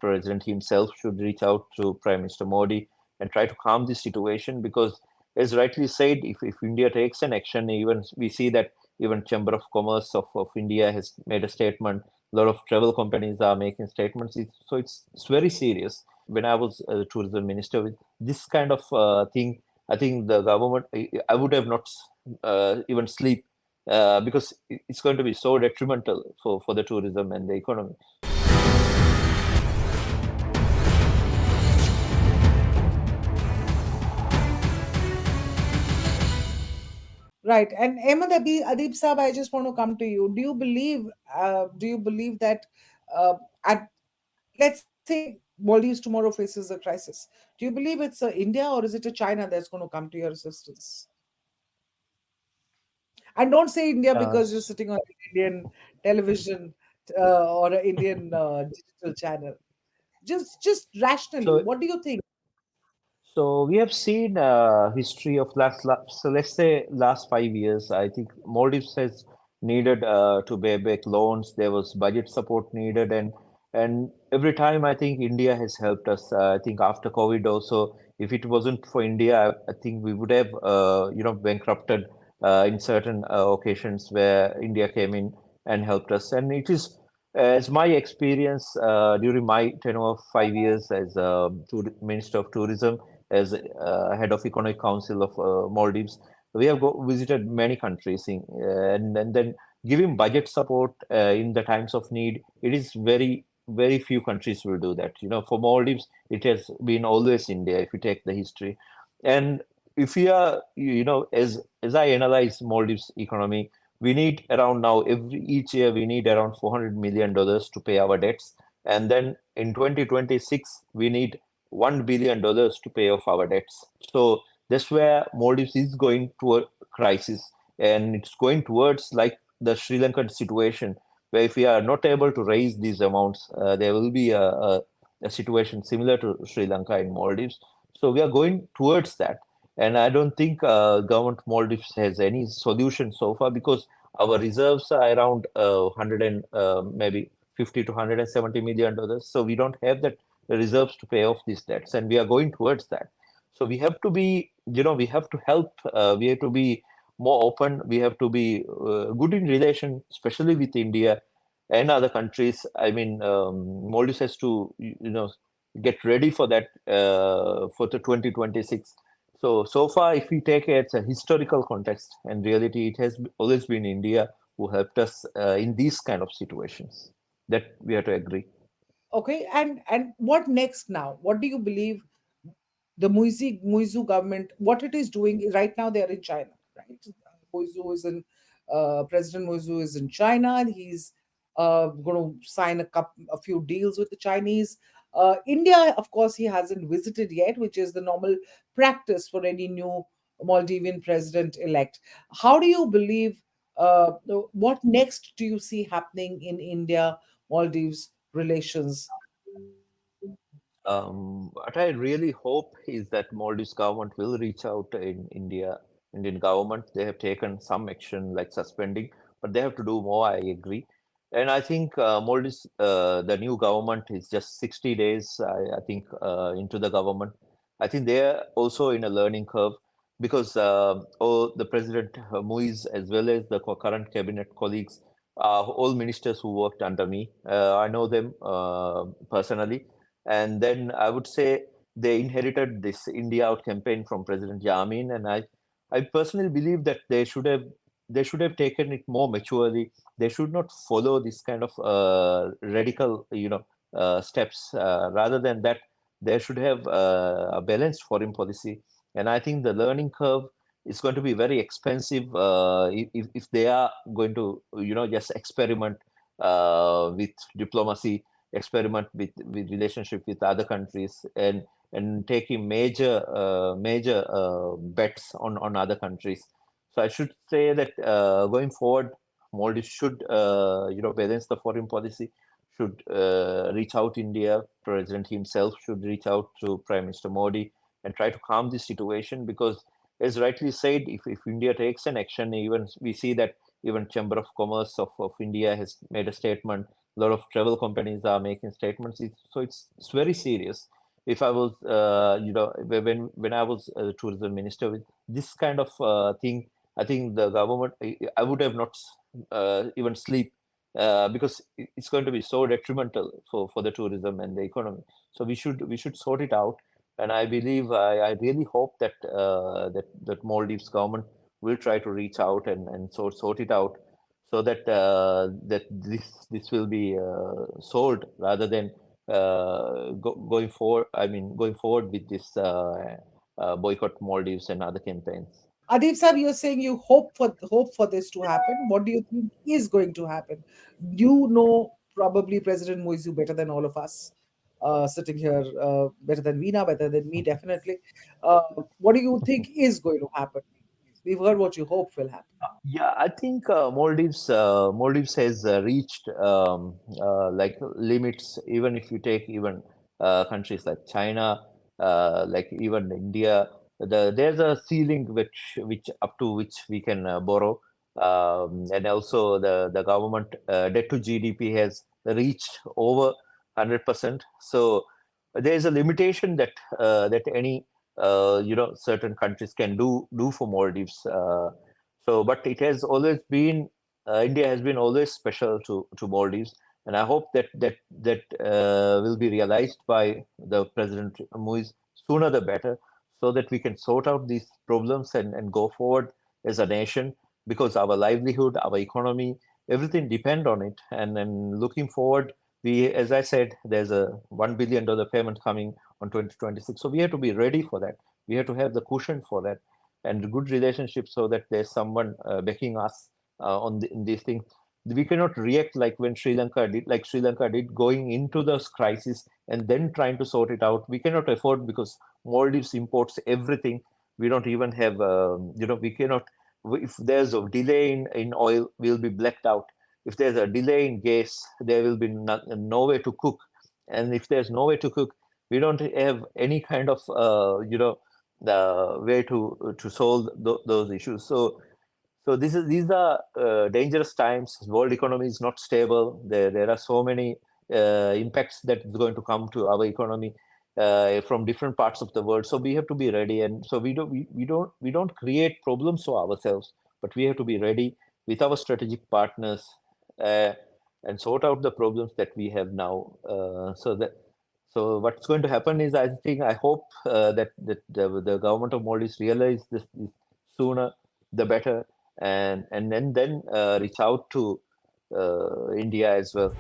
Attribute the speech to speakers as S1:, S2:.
S1: President himself should reach out to Prime Minister Modi and try to calm the situation because, as rightly said, if India takes an action, even we see that even Chamber of Commerce of India has made a statement. A lot of travel companies are making statements. So it's very serious. When I was a tourism minister, with this kind of thing, I think the government, I would have not even sleep because it's going to be so detrimental for the tourism and the economy.
S2: Right. And Ahmed Adib Saab, I just want to come to you. Do you believe that at let's say Maldives tomorrow faces a crisis? Do you believe it's India or is it a China that's going to come to your assistance? And don't say India because you're
S1: Yes.
S2: sitting on an Indian television or an Indian digital channel. Just rationally,
S1: So
S2: what do you think?
S1: So we have seen history of so let's say last 5 years. I think Maldives has needed to pay back loans. There was budget support needed, and every time I think India has helped us. I think after COVID also, if it wasn't for India, I think we would have bankrupted in certain occasions where India came in and helped us. And it is as my experience during my tenure of 5 years as Minister of Tourism, as head of Economic Council of Maldives. We have visited many countries and then giving budget support in the times of need. It is very few countries will do that. For Maldives, it has been always India. If you take the history, and if we are, as I analyze Maldives economy, we need around now each year we need around $400 million to pay our debts, and then in 2026 we need $1 billion to pay off our debts. So that's where Maldives is going to a crisis, and it's going towards like the Sri Lankan situation, where if we are not able to raise these amounts, there will be a situation similar to Sri Lanka and Maldives. So we are going towards that, and I don't think government Maldives has any solution so far because our reserves are around 100 and maybe 50 to $170 million. So we don't have that reserves to pay off these debts, and we are going towards that. So we have to be, we have to help. We have to be more open. We have to be good in relation, especially with India and other countries. I mean, Maldives has to, get ready for that for the 2026. So far, if we take it, it's a historical context and reality, it has always been India who helped us in these kind of situations. That we have to agree.
S2: Okay, and what next now? What do you believe the Muizzu government, what it is doing right now? They are in China, right? Muizzu is in President Muizzu is in China, and he's going to sign a few deals with the Chinese. India, of course, he hasn't visited yet, which is the normal practice for any new Maldivian president elect. How do you believe? What next do you see happening in India Maldives relations?
S1: What I really hope is that Maldives government will reach out in Indian government. They have taken some action like suspending, but they have to do more. I agree, and I think Maldives, the new government is just 60 days. I think into the government. I think they are also in a learning curve because the President Muiz as well as the current cabinet colleagues are all ministers who worked under me. I know them personally, and then I would say they inherited this India Out campaign from President Yamin, and I personally believe that they should have taken it more maturely. They should not follow this kind of radical, steps. Rather than that, they should have a balanced foreign policy. And I think the learning curve is going to be very expensive if they are going to, just experiment with diplomacy, experiment with relationship with other countries, and taking major bets on other countries. So I should say that going forward, Maldives should balance the foreign policy, should reach out India. President himself should reach out to Prime Minister Modi and try to calm this situation because, as rightly said, if India takes an action, even we see that even Chamber of Commerce of India has made a statement. A lot of travel companies are making statements. So it's very serious. If I was, when I was a tourism minister with this kind of thing, I think the government, I would have not even sleep because it's going to be so detrimental for the tourism and the economy. So we should sort it out. And I believe, I really hope that that Maldives government will try to reach out and sort it out, so that this will be solved, rather than going forward. I mean, going forward with this boycott Maldives and other campaigns.
S2: Adib Sir, you're saying you hope for this to happen. What do you think is going to happen? You know probably President Muizzu better than all of us sitting here, better than Veena, better than me, definitely. Uh, what do you think is going to happen? We've heard what you hope will happen.
S1: Yeah, I think Maldives has reached like limits. Even if you take even countries like China, like even India, there's a ceiling which up to which we can borrow, and also the government debt to GDP has reached over 100%. So there's a limitation that any certain countries can do for Maldives. But it has always been, India has been always special to Maldives, and I hope that will be realized by the President Muiz sooner the better, so that we can sort out these problems and go forward as a nation, because our livelihood, our economy, everything depend on it. And then looking forward, as I said, there's a $1 billion payment coming on 2026, so we have to be ready for that. We have to have the cushion for that, and good relationships, so that there's someone backing us in these things. We cannot react like Sri Lanka did, going into this crisis and then trying to sort it out. We cannot afford, because Maldives imports everything. We don't even have, we cannot. If there's a delay in oil, we'll be blacked out. If there's a delay in gas, there will be no way to cook. And if there's no way to cook, we don't have any kind of, the way to solve those issues. So these are dangerous times. World economy is not stable. There are so many impacts that is going to come to our economy from different parts of the world. So we have to be ready, and so we don't create problems for ourselves, but we have to be ready with our strategic partners, uh, and sort out the problems that we have now. So what's going to happen is, I hope that the government of Maldives realize this sooner the better, and then reach out to India as well.